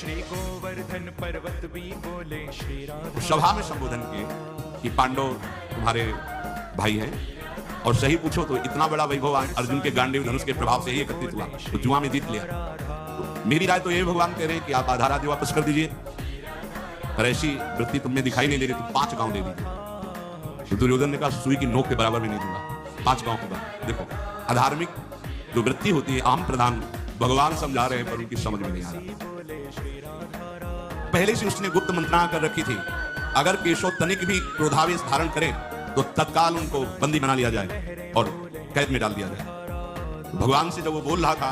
श्री गोवर्धन पर्वत भी बोले श्री राधा। सभा में संबोधन किए कि पांडव तुम्हारे भाई हैं, और सही पूछो तो इतना बड़ा वैभव अर्जुन के गांडीव धनुष के प्रभाव से ही एकत्रित हुआ, तो जुआ में जीत लिया। तो मेरी राय तो ये भगवान कह रहे हैं कि आप आधा राज्य वापस कर दीजिए, पर ऐसी वृत्ति तुमने दिखाई नहीं दे रही, तुम 5 गांव दे दीजिए। तो दुर्योधन ने कहा सुई की नोक के बराबर भी नहीं दूंगा, 5 गांव के बाद। देखो अधार्मिक जो वृत्ति होती है आम प्रधान, भगवान समझा रहे हैं पर उनकी समझ में नहीं आ रहा। पहले से उसने गुप्त मंत्रणा कर रखी थी, अगर केशव तनिक भी क्रोधावेश धारण करे तो तत्काल उनको बंदी बना लिया जाए और कैद में डाल दिया जाए। तो भगवान से जब वो बोल रहा था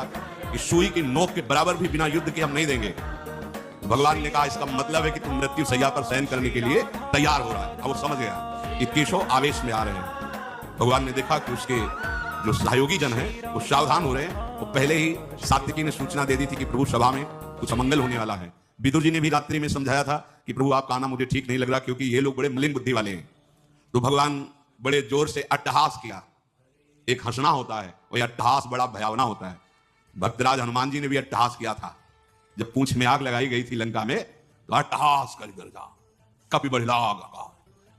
कि सुई की नोक के बराबर भी बिना युद्ध के हम नहीं देंगे, तो भगवान ने कहा इसका मतलब है कि तुम मृत्यु सैया पर सहन करने के लिए तैयार हो रहा है। अब वो समझ गया कि केशव आवेश में आ रहे हैं। भगवान ने देखा कि उसके जो सहयोगी जन हैं वो सावधान हो रहे हैं। वो पहले ही सात्विकी ने सूचना दे दी थी कि प्रभु सभा में कुछ अमंगल होने वाला है। विदुर जी ने भी रात्रि में समझाया था कि प्रभु आपका आना मुझे ठीक नहीं लग रहा, क्योंकि ये लोग बड़े मलिन बुद्धि वाले हैं। तो भगवान बड़े जोर से अट्टहास किया। एक हंसना होता है, वही अट्टहास बड़ा भयावना होता है। भक्तराज हनुमान जी ने भी अट्टहास किया था, जब पूंछ में आग लगाई गई थी लंका में, तो अट्टहास कर गर्जा कपि बड़लाग आगा,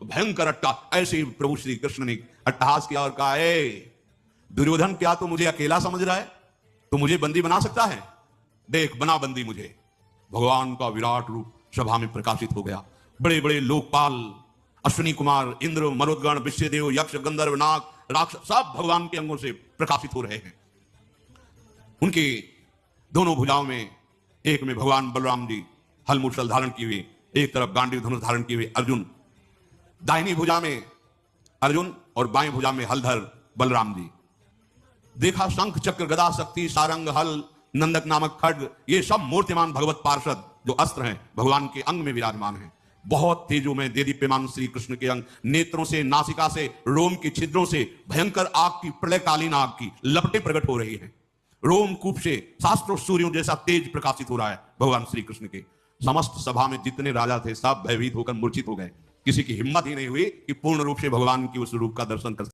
भयंकर अट्टहास। ऐसे ही प्रभु श्री कृष्ण ने अट्टहास किया और कहा, ए दुर्योधन, क्या तू मुझे अकेला समझ रहा है? तू मुझे बंदी बना सकता है? देख बना बंदी मुझे। भगवान का विराट रूप सभा में प्रकाशित हो गया। बड़े बड़े लोकपाल, अश्विनी कुमार, इंद्र, मरुदगण, विश्वदेव, यक्ष, गंधर्व, नाग, राक्षस सब भगवान के अंगों से प्रकाशित हो रहे हैं। उनके दोनों भुजाओं में, एक में भगवान बलराम जी हल मूसल धारण किए हुए, एक तरफ गांडीव धनुष धारण किए हुए अर्जुन, दाहिनी भुजा में अर्जुन और बाएं भुजा में हलधर बलराम जी। देखा शंख चक्र गदा शक्ति सारंग हल नंदक नामक खड्ग, ये सब मूर्तिमान भगवत पार्षद जो अस्त्र हैं भगवान के अंग में विराजमान हैं। बहुत तेजो में देदीप्यमान श्री कृष्ण के अंग, नेत्रों से, नासिका से, रोम के छिद्रों से भयंकर आग की, प्रलयकालीन आग की लपटें प्रकट हो रही हैं। रोम कूप से शास्त्रों सूर्यों जैसा तेज प्रकाशित हो रहा है भगवान श्री कृष्ण के। समस्त सभा में जितने राजा थे सब भयभीत होकर मूर्छित हो गए। किसी की हिम्मत ही नहीं हुई कि पूर्ण रूप से भगवान की उस रूप का दर्शन कर